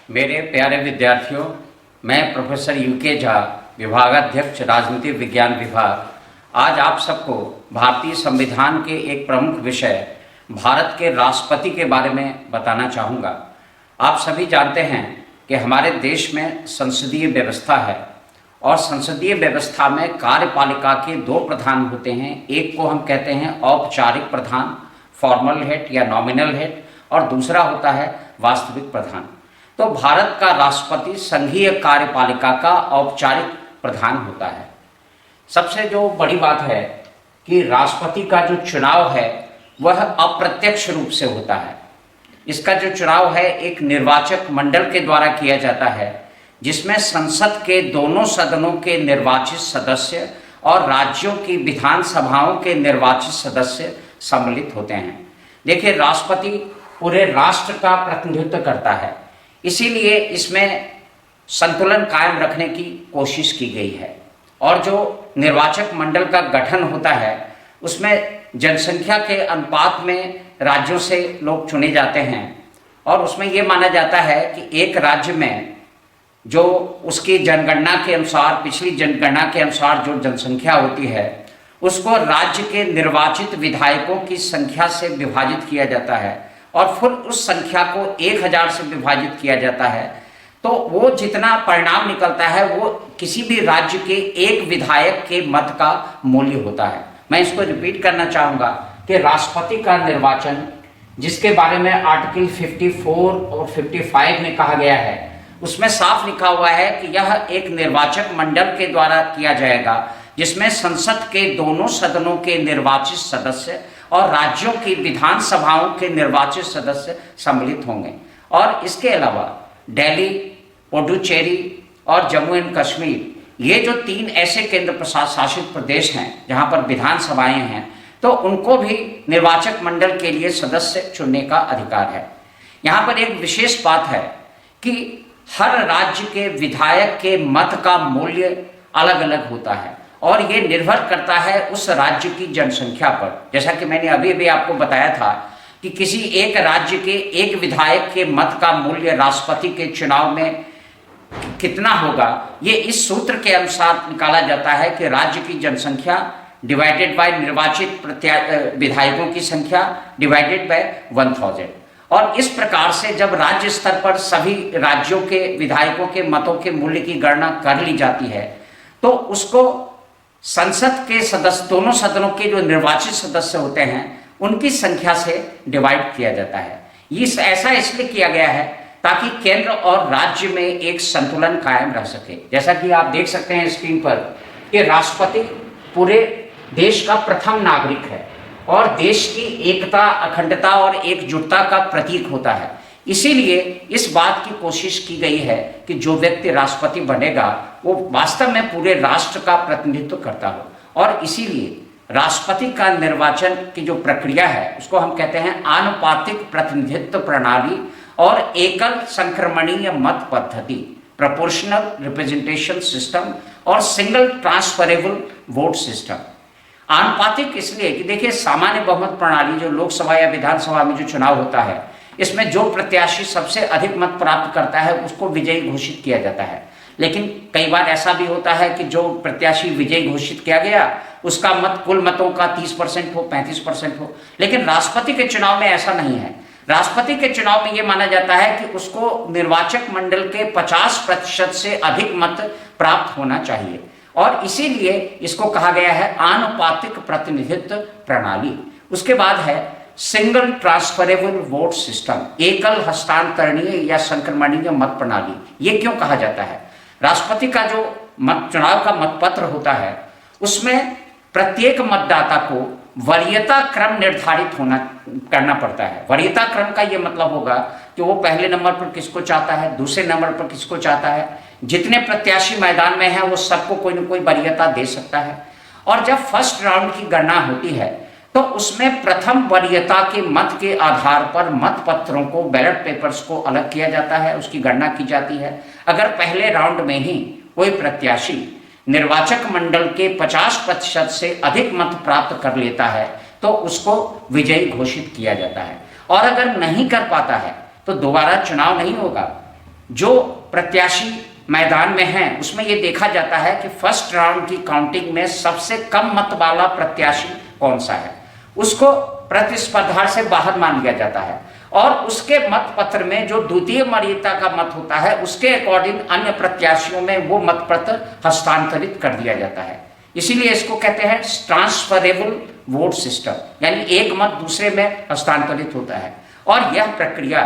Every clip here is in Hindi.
मेरे प्यारे विद्यार्थियों, मैं प्रोफेसर यूके झा, विभागाध्यक्ष राजनीति विज्ञान विभाग, आज आप सबको भारतीय संविधान के एक प्रमुख विषय भारत के राष्ट्रपति के बारे में बताना चाहूँगा। आप सभी जानते हैं कि हमारे देश में संसदीय व्यवस्था है और संसदीय व्यवस्था में कार्यपालिका के दो प्रधान होते हैं। एक को हम कहते हैं औपचारिक प्रधान, फॉर्मल हेड या नॉमिनल हेड, और दूसरा होता है वास्तविक प्रधान। तो भारत का राष्ट्रपति संघीय कार्यपालिका का औपचारिक प्रधान होता है। सबसे जो बड़ी बात है कि राष्ट्रपति का जो चुनाव है वह अप्रत्यक्ष रूप से होता है। इसका जो चुनाव है एक निर्वाचक मंडल के द्वारा किया जाता है, जिसमें संसद के दोनों सदनों के निर्वाचित सदस्य और राज्यों की विधानसभाओं के निर्वाचित सदस्य सम्मिलित होते हैं। देखिए, राष्ट्रपति पूरे राष्ट्र का प्रतिनिधित्व करता है, इसीलिए इसमें संतुलन कायम रखने की कोशिश की गई है। और जो निर्वाचक मंडल का गठन होता है उसमें जनसंख्या के अनुपात में राज्यों से लोग चुने जाते हैं, और उसमें ये माना जाता है कि एक राज्य में जो उसकी जनगणना के अनुसार, पिछली जनगणना के अनुसार जो जनसंख्या होती है उसको राज्य के निर्वाचित विधायकों की संख्या से विभाजित किया जाता है और फिर उस संख्या को 1000 से विभाजित किया जाता है। तो वो जितना परिणाम निकलता है वो किसी भी राज्य के एक विधायक के मत का मूल्य होता है। मैं इसको रिपीट करना चाहूँगा कि राष्ट्रपति का निर्वाचन, जिसके बारे में आर्टिकल 54 और 55 में कहा गया है, उसमें साफ लिखा हुआ है कि यह एक निर्वाचक मंडल के द्वारा किया जाएगा, जिसमें संसद के दोनों सदनों के निर्वाचित सदस्य और राज्यों की विधानसभाओं के निर्वाचित सदस्य सम्मिलित होंगे। और इसके अलावा दिल्ली, पुडुचेरी और जम्मू एंड कश्मीर, ये जो 3 ऐसे केंद्र शासित प्रदेश हैं जहां पर विधानसभाएं हैं, तो उनको भी निर्वाचक मंडल के लिए सदस्य चुनने का अधिकार है। यहाँ पर एक विशेष बात है कि हर राज्य के विधायक के मत का मूल्य अलग अलग होता है और ये निर्भर करता है उस राज्य की जनसंख्या पर। जैसा कि मैंने अभी भी आपको बताया था कि किसी एक राज्य के एक विधायक के मत का मूल्य राष्ट्रपति के चुनाव में कितना होगा, ये इस सूत्र के अनुसार निकाला जाता है कि राज्य की जनसंख्या डिवाइडेड बाय निर्वाचित विधायकों की संख्या डिवाइडेड बाय 1000। और इस प्रकार से जब राज्य स्तर पर सभी राज्यों के विधायकों के मतों के मूल्य की गणना कर ली जाती है, तो उसको संसद के सदस्य, दोनों सदनों के जो निर्वाचित सदस्य होते हैं उनकी संख्या से डिवाइड किया जाता है। ये ऐसा इसलिए किया गया है ताकि केंद्र और राज्य में एक संतुलन कायम रह सके। जैसा कि आप देख सकते हैं स्क्रीन पर कि राष्ट्रपति पूरे देश का प्रथम नागरिक है और देश की एकता, अखंडता और एकजुटता का प्रतीक होता है। इसीलिए इस बात की कोशिश की गई है कि जो व्यक्ति राष्ट्रपति बनेगा वो वास्तव में पूरे राष्ट्र का प्रतिनिधित्व करता हो। और इसीलिए राष्ट्रपति का निर्वाचन की जो प्रक्रिया है उसको हम कहते हैं आनुपातिक प्रतिनिधित्व प्रणाली और एकल संक्रमणीय मत पद्धति, प्रोपोर्शनल रिप्रेजेंटेशन सिस्टम और सिंगल ट्रांसफरेबल वोट सिस्टम। आनुपातिक इसलिए कि देखिए, सामान्य बहुमत प्रणाली जो लोकसभा या विधानसभा में जो चुनाव होता है, इसमें जो प्रत्याशी सबसे अधिक मत प्राप्त करता है उसको विजयी घोषित किया जाता है। लेकिन कई बार ऐसा भी होता है कि जो प्रत्याशी विजयी घोषित किया गया उसका मत कुल मतों का 30% हो, 35% हो। लेकिन राष्ट्रपति के चुनाव में ऐसा नहीं है। राष्ट्रपति के चुनाव में यह माना जाता है कि उसको निर्वाचक मंडल के 50% से अधिक मत प्राप्त होना चाहिए, और इसीलिए इसको कहा गया है आनुपातिक प्रतिनिधित्व प्रणाली। उसके बाद है सिंगल ट्रांसफरेबल वोट सिस्टम, एकल हस्तांतरणीय या संक्रमणीय मत प्रणाली। ये क्यों कहा जाता है? राष्ट्रपति का जो चुनाव का मतपत्र होता है उसमें प्रत्येक मतदाता को वरीयता क्रम निर्धारित करना पड़ता है। वरीयता क्रम का ये मतलब होगा कि वो पहले नंबर पर किसको चाहता है, दूसरे नंबर पर किसको चाहता है। जितने प्रत्याशी मैदान में हैं वो सबको कोई न कोई वरीयता दे सकता है। और जब फर्स्ट राउंड की गणना होती है तो उसमें प्रथम वरीयता के मत के आधार पर मत पत्रों को, बैलेट पेपर्स को अलग किया जाता है, उसकी गणना की जाती है। अगर पहले राउंड में ही कोई प्रत्याशी निर्वाचक मंडल के 50% से अधिक मत प्राप्त कर लेता है तो उसको विजयी घोषित किया जाता है। और अगर नहीं कर पाता है तो दोबारा चुनाव नहीं होगा। जो प्रत्याशी मैदान में हैं उसमें ये देखा जाता है कि फर्स्ट राउंड की काउंटिंग में सबसे कम मत वाला प्रत्याशी कौन सा है, उसको प्रतिस्पर्धा से बाहर मान लिया जाता है और उसके मत पत्र में जो द्वितीय वरीयता का मत होता है उसके अकॉर्डिंग अन्य प्रत्याशियों में वो मत पत्र हस्तांतरित कर दिया जाता है। इसीलिए इसको कहते हैं ट्रांसफरेबल वोट सिस्टम, यानी एक मत दूसरे में हस्तांतरित होता है। और यह प्रक्रिया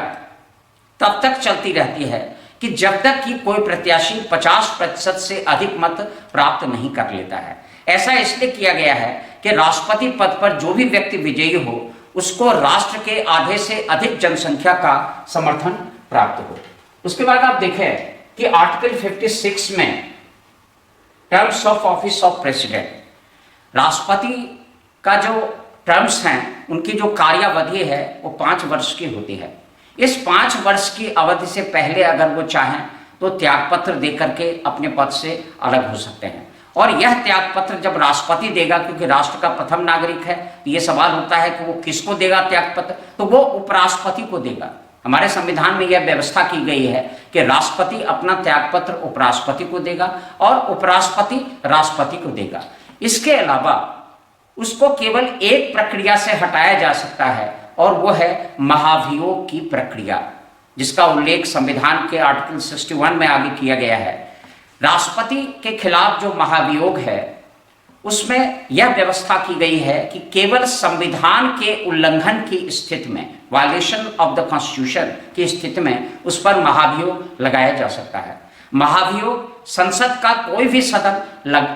तब तक चलती रहती है कि जब तक कि कोई प्रत्याशी 50% से अधिक मत प्राप्त नहीं कर लेता है। ऐसा इसलिए किया गया है कि राष्ट्रपति पद पर जो भी व्यक्ति विजयी हो उसको राष्ट्र के आधे से अधिक जनसंख्या का समर्थन प्राप्त हो। उसके बाद आप देखें कि आर्टिकल 56 में terms of office of president, राष्ट्रपति का जो टर्म्स हैं उनकी जो कार्यावधि है वो 5 वर्ष की होती है। इस 5 वर्ष की अवधि से पहले अगर वो चाहें तो त्यागपत्र देकर के अपने पद से अलग हो सकते हैं। और यह त्यागपत्र जब राष्ट्रपति देगा, क्योंकि राष्ट्र का प्रथम नागरिक है, तो ये सवाल होता है कि वो किसको देगा त्यागपत्र, तो वो उपराष्ट्रपति को देगा। हमारे संविधान में यह व्यवस्था की गई है कि राष्ट्रपति अपना त्यागपत्र उपराष्ट्रपति को देगा और उपराष्ट्रपति राष्ट्रपति को देगा। इसके अलावा उसको केवल एक प्रक्रिया से हटाया जा सकता है और वो है महाभियोग की प्रक्रिया, जिसका उल्लेख संविधान के आर्टिकल 61 में आगे किया गया है। राष्ट्रपति के खिलाफ जो महाभियोग है उसमें यह व्यवस्था की गई है कि केवल संविधान के उल्लंघन की स्थिति में, वायलेशन ऑफ द कॉन्स्टिट्यूशन की स्थिति में उस पर महाभियोग लगाया जा सकता है। महाभियोग संसद का कोई भी सदन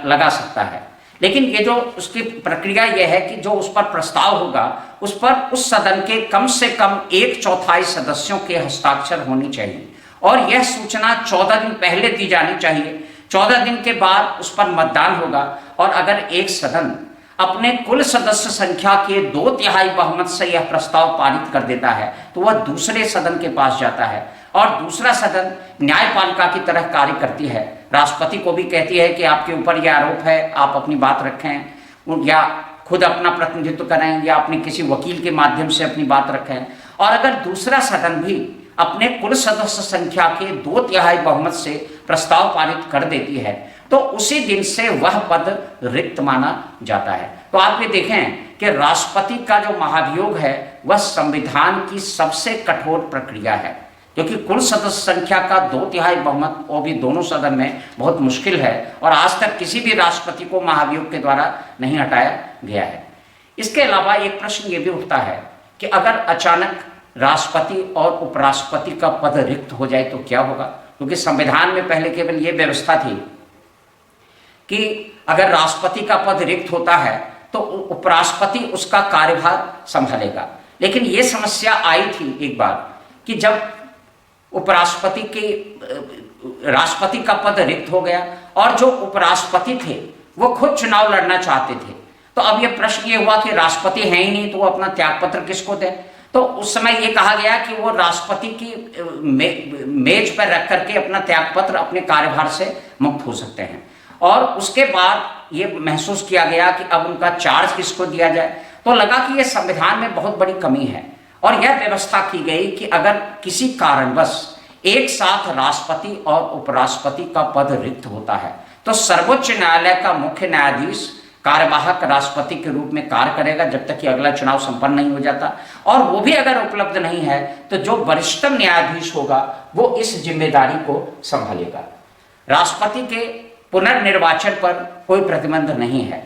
लगा सकता है, लेकिन ये जो उसकी प्रक्रिया यह है कि जो उस पर प्रस्ताव होगा उस पर उस सदन के कम से कम 1/4 सदस्यों के हस्ताक्षर होनी चाहिए और यह सूचना 14 दिन पहले दी जानी चाहिए। 14 दिन के बाद उस पर मतदान होगा और अगर एक सदन अपने कुल सदस्य संख्या के 2/3 बहुमत से यह प्रस्ताव पारित कर देता है तो वह दूसरे सदन के पास जाता है और दूसरा सदन न्यायपालिका की तरह कार्य करती है। राष्ट्रपति को भी कहती है कि आपके ऊपर यह आरोप है, आप अपनी बात रखें या खुद अपना प्रतिनिधित्व करें या अपने किसी वकील के माध्यम से अपनी बात रखें। और अगर दूसरा सदन भी अपने कुल सदस्य संख्या के 2/3 बहुमत से प्रस्ताव पारित कर देती है तो उसी दिन से वह पद रिक्त माना जाता है। तो आप ये देखें कि राष्ट्रपति का जो महाभियोग है वह संविधान की सबसे कठोर प्रक्रिया है, क्योंकि कुल सदस्य संख्या का 2/3 बहुमत वो भी दोनों सदन में बहुत मुश्किल है और आज तक किसी भी राष्ट्रपति को महाभियोग के द्वारा नहीं हटाया गया है। इसके अलावा एक प्रश्न ये भी उठता है कि अगर अचानक राष्ट्रपति और उपराष्ट्रपति का पद रिक्त हो जाए तो क्या होगा, क्योंकि संविधान में पहले केवल ये व्यवस्था थी कि अगर राष्ट्रपति का पद रिक्त होता है तो उपराष्ट्रपति उसका कार्यभार संभालेगा। लेकिन ये समस्या आई थी एक बार कि जब उपराष्ट्रपति के राष्ट्रपति का पद रिक्त हो गया और जो उपराष्ट्रपति थे वो खुद चुनाव लड़ना चाहते थे, तो अब ये प्रश्न ये हुआ कि राष्ट्रपति है ही नहीं तो वो अपना त्यागपत्र किसको दे। तो उस समय ये कहा गया कि वो राष्ट्रपति की मेज पर रख करके अपना त्यागपत्र अपने कार्यभार से मुक्त हो सकते हैं। और उसके बाद ये महसूस किया गया कि अब उनका चार्ज किसको दिया जाए, तो लगा कि ये संविधान में बहुत बड़ी कमी है और यह व्यवस्था की गई कि अगर किसी कारणवश एक साथ राष्ट्रपति और उपराष्ट्रपति का पद रिक्त होता है तो सर्वोच्च न्यायालय का मुख्य न्यायाधीश कार्यवाहक राष्ट्रपति के रूप में कार्य करेगा जब तक कि अगला चुनाव संपन्न नहीं हो जाता, और वो भी अगर उपलब्ध नहीं है तो जो वरिष्ठतम न्यायाधीश होगा वो इस जिम्मेदारी को संभालेगा। राष्ट्रपति के पुनर्निर्वाचन पर कोई प्रतिबंध नहीं है।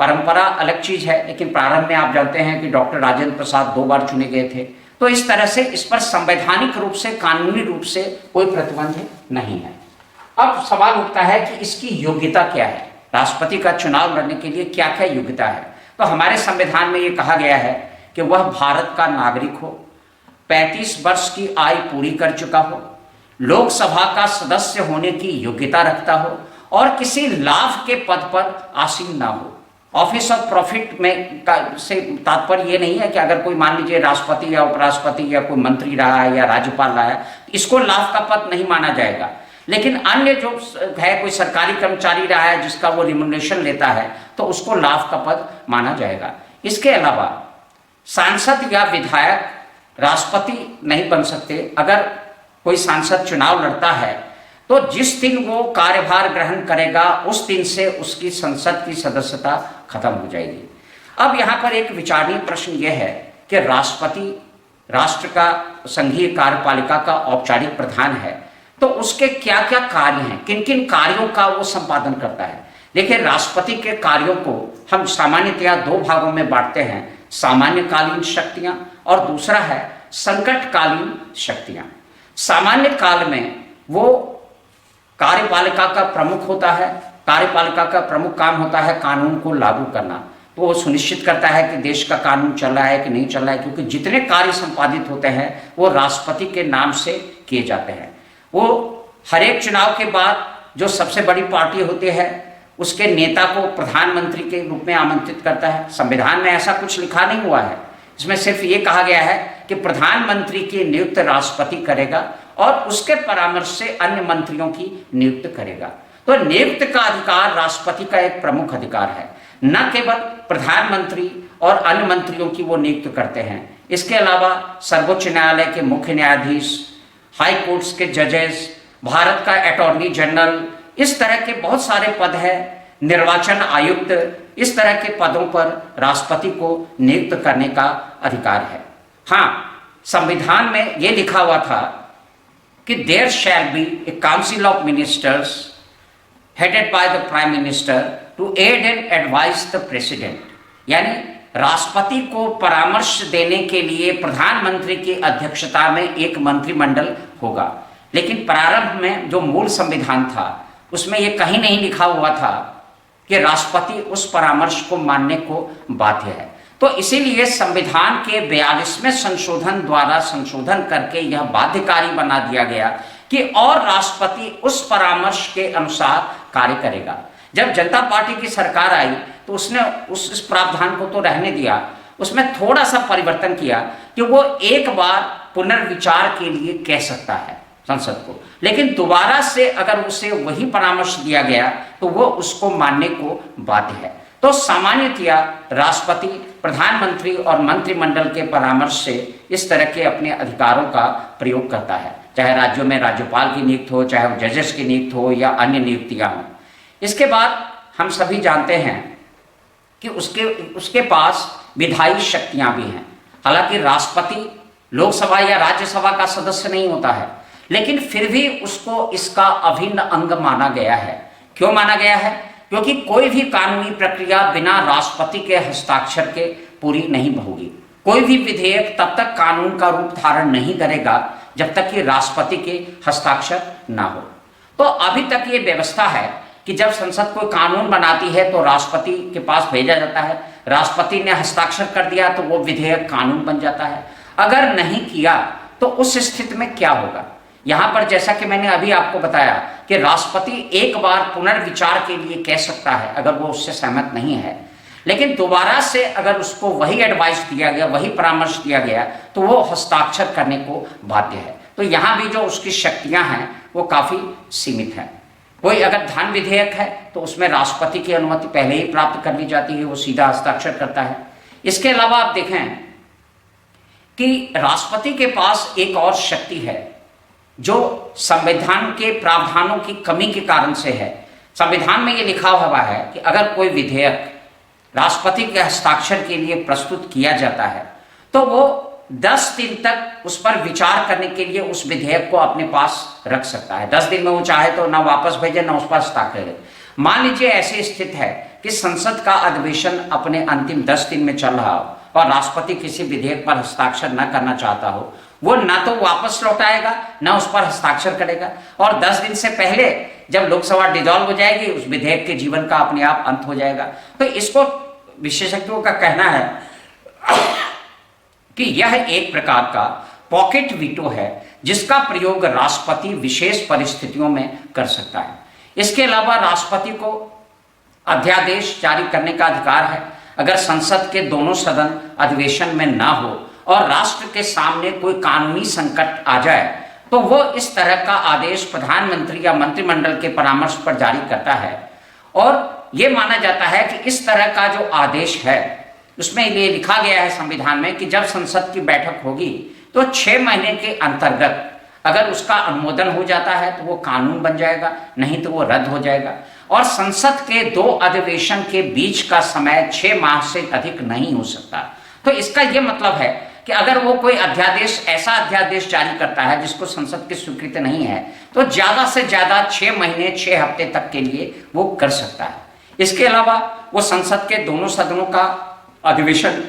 परंपरा अलग चीज है, लेकिन प्रारंभ में आप जानते हैं कि डॉक्टर राजेंद्र प्रसाद 2 बार चुने गए थे, तो इस तरह से इस पर संवैधानिक रूप से, कानूनी रूप से कोई प्रतिबंध नहीं है। अब सवाल उठता है कि इसकी योग्यता क्या है, राष्ट्रपति का चुनाव लड़ने के लिए क्या क्या योग्यता है। तो हमारे संविधान में ये कहा गया है कि वह भारत का नागरिक हो, 35 वर्ष की आयु पूरी कर चुका हो, लोकसभा का सदस्य होने की योग्यता रखता हो और किसी लाभ के पद पर आसीन ना हो। ऑफिस ऑफ प्रॉफिट में से तात्पर्य ये नहीं है कि अगर कोई मान लीजिए राष्ट्रपति या उपराष्ट्रपति या कोई मंत्री रहा है या राज्यपाल रहा है इसको लाभ का पद नहीं माना जाएगा, लेकिन अन्य जो है कोई सरकारी कर्मचारी रहा है जिसका वो रिम्यूनरेशन लेता है तो उसको लाभ का पद माना जाएगा। इसके अलावा सांसद या विधायक राष्ट्रपति नहीं बन सकते अगर कोई सांसद चुनाव लड़ता है तो जिस दिन वो कार्यभार ग्रहण करेगा उस दिन से उसकी संसद की सदस्यता खत्म हो जाएगी। अब यहाँ पर एक विचारणीय प्रश्न यह है कि राष्ट्रपति राष्ट्र का संघीय कार्यपालिका का औपचारिक प्रधान है, तो उसके क्या क्या कार्य हैं, किन किन कार्यों का वो संपादन करता है। देखिए, राष्ट्रपति के कार्यों को हम सामान्यतया दो भागों में बांटते हैं, सामान्यकालीन शक्तियां और दूसरा है संकटकालीन शक्तियां। सामान्य काल में वो कार्यपालिका का प्रमुख होता है। कार्यपालिका का प्रमुख काम होता है कानून को लागू करना, तो वो सुनिश्चित करता है कि देश का कानून चल रहा है कि नहीं चल रहा है, क्योंकि जितने कार्य संपादित होते हैं वो राष्ट्रपति के नाम से किए जाते हैं। वो हर एक चुनाव के बाद जो सबसे बड़ी पार्टी होती है उसके नेता को प्रधानमंत्री के रूप में आमंत्रित करता है। संविधान में ऐसा कुछ लिखा नहीं हुआ है, इसमें सिर्फ ये कहा गया है कि प्रधानमंत्री की नियुक्त राष्ट्रपति करेगा और उसके परामर्श से अन्य मंत्रियों की नियुक्त करेगा। तो नियुक्त का अधिकार राष्ट्रपति का एक प्रमुख अधिकार है। न केवल प्रधानमंत्री और अन्य मंत्रियों की वो नियुक्त करते हैं, इसके अलावा सर्वोच्च न्यायालय के मुख्य न्यायाधीश, हाई कोर्ट्स के जजेस, भारत का अटॉर्नी जनरल, इस तरह के बहुत सारे पद हैं, निर्वाचन आयुक्त, इस तरह के पदों पर राष्ट्रपति को नियुक्त करने का अधिकार है। हाँ, संविधान में यह लिखा हुआ था कि there shall be a council of ministers headed by the prime minister to aid and advise the president, यानी राष्ट्रपति को परामर्श देने के लिए प्रधानमंत्री की अध्यक्षता में एक मंत्रिमंडल होगा। लेकिन प्रारंभ में जो मूल संविधान था उसमें यह कहीं नहीं लिखा हुआ था कि राष्ट्रपति उस परामर्श को मानने को बाध्य है। तो इसीलिए संविधान के 42वें संशोधन द्वारा संशोधन करके यह बाध्यकारी बना दिया गया कि और राष्ट्रपति उस परामर्श के अनुसार कार्य करेगा। जब जनता पार्टी की सरकार आई तो उसने उस प्रावधान को तो रहने दिया, उसमें थोड़ा सा परिवर्तन किया कि वो एक बार पुनर्विचार के लिए कह सकता है संसद को, लेकिन दोबारा से अगर उसे वही परामर्श दिया गया तो वो उसको मानने को बाध्य है। तो सामान्यतया राष्ट्रपति प्रधानमंत्री और मंत्रिमंडल के परामर्श से इस तरह के अपने अधिकारों का प्रयोग करता है, चाहे राज्यों में राज्यपाल की नियुक्ति हो, चाहे जजेस की नियुक्ति हो या अन्य नियुक्तियां हों। इसके बाद हम सभी जानते हैं कि उसके पास विधायी शक्तियां भी हैं। हालांकि राष्ट्रपति लोकसभा या राज्यसभा का सदस्य नहीं होता है, लेकिन फिर भी उसको इसका अभिन्न अंग माना गया है। क्यों माना गया है? क्योंकि कोई भी कानूनी प्रक्रिया बिना राष्ट्रपति के हस्ताक्षर के पूरी नहीं होगी। कोई भी विधेयक तब तक कानून का रूप धारण नहीं करेगा जब तक कि राष्ट्रपति के हस्ताक्षर ना हो। तो अभी तक ये व्यवस्था है कि जब संसद कोई कानून बनाती है तो राष्ट्रपति के पास भेजा जाता है, राष्ट्रपति ने हस्ताक्षर कर दिया तो वो विधेयक कानून बन जाता है। अगर नहीं किया तो उस स्थिति में क्या होगा? यहाँ पर जैसा कि मैंने अभी आपको बताया कि राष्ट्रपति एक बार पुनर्विचार के लिए कह सकता है अगर वो उससे सहमत नहीं है, लेकिन दोबारा से अगर उसको वही एडवाइस दिया गया, वही परामर्श दिया गया तो वो हस्ताक्षर करने को बाध्य है। तो यहाँ भी जो उसकी शक्तियाँ हैं वो काफ़ी सीमित हैं। कोई अगर धन विधेयक है तो उसमें राष्ट्रपति की अनुमति पहले ही प्राप्त कर ली जाती है, वो सीधा हस्ताक्षर करता है। इसके अलावा आप देखें कि राष्ट्रपति के पास एक और शक्ति है जो संविधान के प्रावधानों की कमी के कारण से है। संविधान में ये लिखा हुआ है कि अगर कोई विधेयक राष्ट्रपति के हस्ताक्षर के लिए प्रस्तुत किया जाता है तो वो 10 दिन तक उस पर विचार करने के लिए उस विधेयक को अपने पास रख सकता है। 10 दिन में वो चाहे तो ना वापस भेजे ना उस पर हस्ताक्षर करे। मान लीजिए ऐसी स्थिति है कि संसद का अधिवेशन अपने अंतिम 10 दिन में चल रहा हो और राष्ट्रपति किसी विधेयक पर हस्ताक्षर न करना चाहता हो, वो ना तो वापस लौटाएगा ना उस पर हस्ताक्षर करेगा, और 10 दिन से पहले जब लोकसभा डिसॉल्व हो जाएगी उस विधेयक के जीवन का अपने आप अंत हो जाएगा। तो इसको विशेषज्ञों का कहना है कि यह एक प्रकार का पॉकेट वीटो है जिसका प्रयोग राष्ट्रपति विशेष परिस्थितियों में कर सकता है। इसके अलावा राष्ट्रपति को अध्यादेश जारी करने का अधिकार है। अगर संसद के दोनों सदन अधिवेशन में ना हो और राष्ट्र के सामने कोई कानूनी संकट आ जाए तो वो इस तरह का आदेश प्रधानमंत्री या मंत्रिमंडल के परामर्श पर जारी करता है। और ये माना जाता है कि इस तरह का जो आदेश है उसमें ये लिखा गया है संविधान में कि जब संसद की बैठक होगी तो 6 महीने के अंतर्गत अगर उसका अनुमोदन हो जाता है तो वो कानून बन जाएगा, नहीं तो वो रद्द हो जाएगा। और संसद के 2 अधिवेशन के बीच का समय 6 माह से अधिक नहीं हो सकता। तो इसका ये मतलब है कि अगर वो कोई अध्यादेश, ऐसा अध्यादेश जारी करता है जिसको संसद की स्वीकृति नहीं है, तो ज्यादा से ज्यादा 6 महीने 6 हफ्ते तक के लिए वो कर सकता है। इसके अलावा वो संसद के दोनों सदनों का अधिवेशन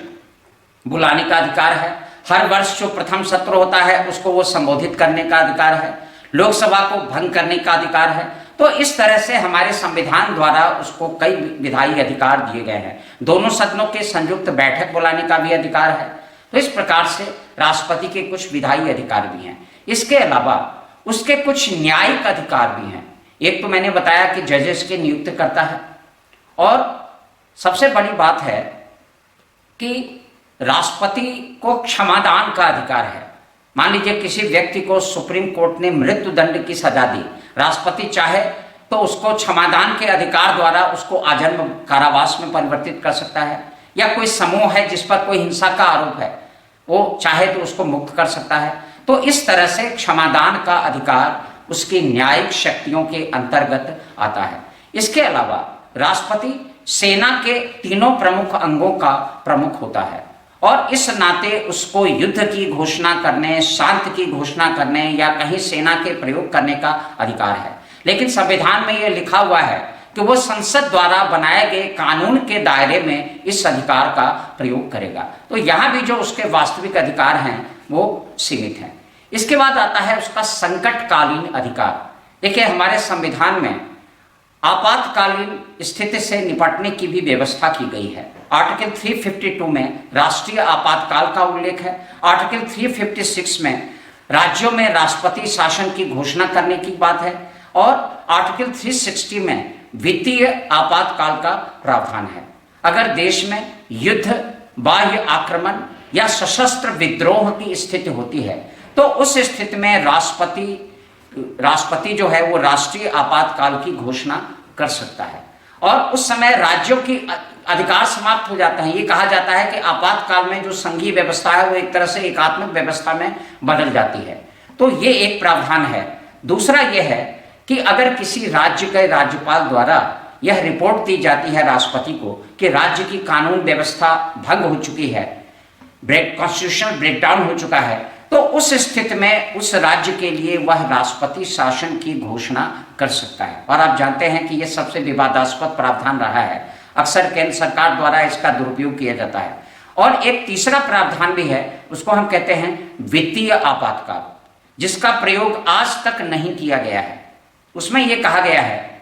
बुलाने का अधिकार है। हर वर्ष जो प्रथम सत्र होता है उसको वो संबोधित करने का अधिकार है। लोकसभा को भंग करने का अधिकार है। तो इस तरह से हमारे संविधान द्वारा उसको कई विधायी अधिकार दिए गए हैं। दोनों सदनों के संयुक्त बैठक बुलाने का भी अधिकार है। तो इस प्रकार से राष्ट्रपति के कुछ विधायी अधिकार भी हैं। इसके अलावा उसके कुछ न्यायिक अधिकार भी हैं। एक तो मैंने बताया कि जजेस के नियुक्त करता है, और सबसे बड़ी बात है कि राष्ट्रपति को क्षमादान का अधिकार है। मान लीजिए किसी व्यक्ति को सुप्रीम कोर्ट ने मृत्यु दंड की सजा दी, राष्ट्रपति चाहे तो उसको क्षमादान के अधिकार द्वारा उसको आजन्म कारावास में परिवर्तित कर सकता है। या कोई समूह है जिस पर कोई हिंसा का आरोप है, वो चाहे तो उसको मुक्त कर सकता है। तो इस तरह से क्षमादान का अधिकार उसकी न्यायिक शक्तियों के अंतर्गत आता है। इसके अलावा राष्ट्रपति सेना के 3 प्रमुख अंगों का प्रमुख होता है, और इस नाते उसको युद्ध की घोषणा करने, शांति की घोषणा करने या कहीं सेना के प्रयोग करने का अधिकार है। लेकिन संविधान में यह लिखा हुआ है कि वो संसद द्वारा बनाए गए कानून के दायरे में इस अधिकार का प्रयोग करेगा। तो यहाँ भी जो उसके वास्तविक अधिकार हैं वो सीमित हैं। इसके बाद आता है उसका संकटकालीन अधिकार। देखिए, हमारे संविधान में आपातकालीन स्थिति से निपटने की भी व्यवस्था की गई है। आर्टिकल 352 में राष्ट्रीय आपातकाल का उल्लेख है। आर्टिकल 356 में राज्यों में राष्ट्रपति शासन की घोषणा करने की बात है, और आर्टिकल 360 में वित्तीय आपातकाल का प्रावधान है। अगर देश में युद्ध, बाह्य आक्रमण या सशस्त्र विद्रोह की स्थिति होती है तो उस स्थिति में राष्ट्रपति जो है वो राष्ट्रीय आपातकाल की घोषणा कर सकता है, और उस समय राज्यों की अधिकार समाप्त हो जाते हैं। ये कहा जाता है कि आपातकाल में जो संघीय व्यवस्था है वो एक तरह से एकात्मक व्यवस्था में बदल जाती है। तो ये एक प्रावधान है। दूसरा ये है कि अगर किसी राज्य के राज्यपाल द्वारा यह रिपोर्ट दी जाती है राष्ट्रपति को कि राज्य की कानून व्यवस्था भंग हो चुकी है, कॉन्स्टिट्यूशनल ब्रेकडाउन हो चुका है, तो उस स्थिति में उस राज्य के लिए वह राष्ट्रपति शासन की घोषणा कर सकता है। और आप जानते हैं कि यह सबसे विवादास्पद प्रावधान रहा है। अक्सर केंद्र सरकार द्वारा इसका दुरुपयोग किया जाता है। और एक तीसरा प्रावधान भी है, उसको हम कहते हैं वित्तीय आपातकाल, जिसका प्रयोग आज तक नहीं किया गया है। उसमें यह कहा गया है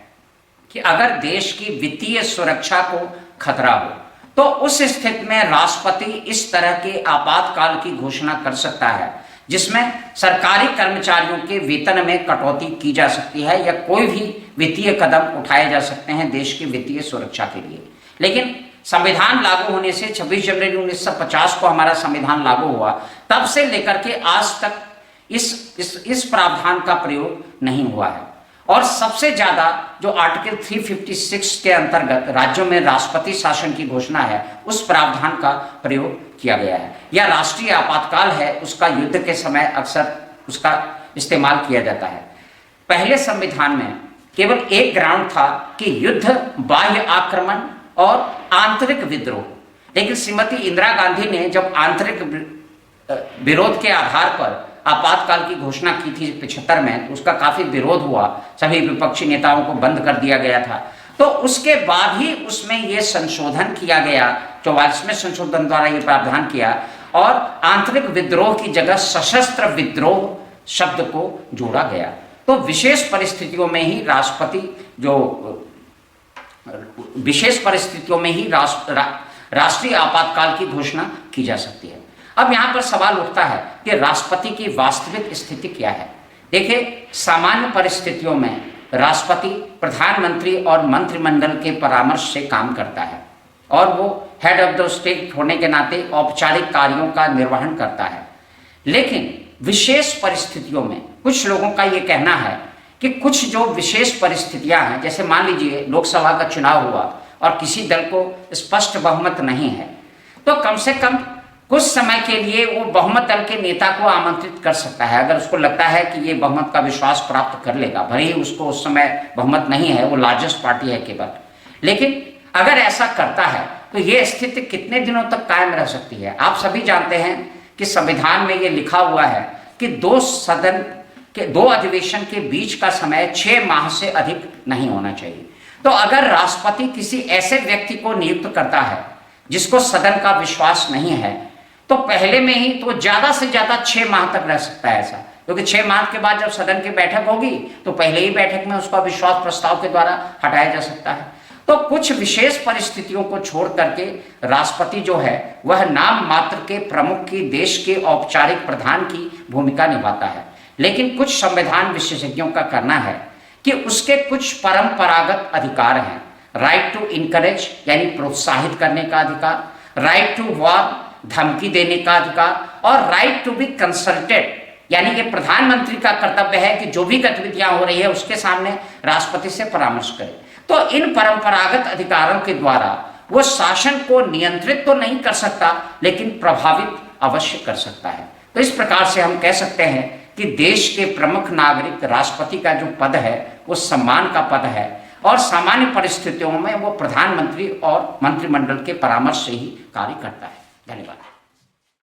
कि अगर देश की वित्तीय सुरक्षा को खतरा हो तो उस स्थिति में राष्ट्रपति इस तरह के आपातकाल की घोषणा कर सकता है, जिसमें सरकारी कर्मचारियों के वेतन में कटौती की जा सकती है या कोई भी वित्तीय कदम उठाए जा सकते हैं देश की वित्तीय सुरक्षा के लिए। लेकिन संविधान लागू होने से 26 जनवरी 1950 को हमारा संविधान लागू हुआ, तब से लेकर के आज तक इस प्रावधान का प्रयोग नहीं हुआ है। और सबसे ज्यादा जो आर्टिकल 356 के अंतर्गत राज्यों में राष्ट्रपति शासन की घोषणा है, उस प्रावधान का प्रयोग किया गया है। या राष्ट्रीय आपातकाल है, उसका युद्ध के समय अक्सर उसका इस्तेमाल किया जाता है। पहले संविधान में केवल एक ग्राउंड था कि युद्ध, बाह्य आक्रमण और आंतरिक विद्रोह। लेकिन श्रीमती इंदिरा गांधी ने जब आंतरिक विरोध के आधार पर आपातकाल की घोषणा की थी 75 में, तो उसका काफी विरोध हुआ, सभी विपक्षी नेताओं को बंद कर दिया गया था। तो उसके बाद ही उसमें यह संशोधन किया गया, 44वें संशोधन द्वारा यह प्रावधान किया, और आंतरिक विद्रोह की जगह सशस्त्र विद्रोह शब्द को जोड़ा गया। तो विशेष परिस्थितियों में ही राष्ट्रीय आपातकाल की घोषणा की जा सकती है। अब यहां पर सवाल उठता है कि राष्ट्रपति की वास्तविक स्थिति क्या है। देखिए, सामान्य परिस्थितियों में राष्ट्रपति प्रधानमंत्री और मंत्रिमंडल के परामर्श से काम करता है, और वो हेड ऑफ द स्टेट होने के नाते औपचारिक कार्यों का निर्वहन करता है। लेकिन विशेष परिस्थितियों में कुछ लोगों का ये कहना है कि कुछ जो विशेष परिस्थितियां हैं, जैसे मान लीजिए लोकसभा का चुनाव हुआ और किसी दल को स्पष्ट बहुमत नहीं है, तो कम से कम कुछ समय के लिए वो बहुमत दल के नेता को आमंत्रित कर सकता है, अगर उसको लगता है कि ये बहुमत का विश्वास प्राप्त कर लेगा, भले ही उसको उस समय बहुमत नहीं है, वो लार्जेस्ट पार्टी है केवल, लेकिन अगर ऐसा करता है तो ये स्थिति कितने दिनों तक कायम रह सकती है। आप सभी जानते हैं कि संविधान में ये लिखा हुआ है कि दो अधिवेशन के बीच का समय 6 माह से अधिक नहीं होना चाहिए। तो अगर राष्ट्रपति किसी ऐसे व्यक्ति को नियुक्त करता है जिसको सदन का विश्वास नहीं है, तो पहले में ही तो ज्यादा से ज्यादा 6 माह तक रह सकता है ऐसा, क्योंकि 6 माह के बाद जब सदन की बैठक होगी तो पहले ही बैठक में उसका विश्वास प्रस्ताव के द्वारा हटाया जा सकता है। तो कुछ विशेष परिस्थितियों को छोड़ करके राष्ट्रपति जो है वह नाम मात्र के प्रमुख की देश के औपचारिक प्रधान की भूमिका निभाता है, लेकिन कुछ संविधान विशेषज्ञों का कहना है कि उसके कुछ परंपरागत अधिकार हैं। राइट टू इनकरेज यानी प्रोत्साहित करने का अधिकार, राइट टू वॉर धमकी देने का अधिकार, और राइट टू बी कंसल्टेड यानी कि प्रधानमंत्री का कर्तव्य है कि जो भी गतिविधियां हो रही है उसके सामने राष्ट्रपति से परामर्श करे। तो इन परंपरागत अधिकारों के द्वारा वो शासन को नियंत्रित तो नहीं कर सकता, लेकिन प्रभावित अवश्य कर सकता है। तो इस प्रकार से हम कह सकते हैं कि देश के प्रमुख नागरिक राष्ट्रपति का जो पद है वो सम्मान का पद है, और सामान्य परिस्थितियों में वो प्रधानमंत्री और मंत्रिमंडल के परामर्श से ही कार्य करता है। धन्यवाद।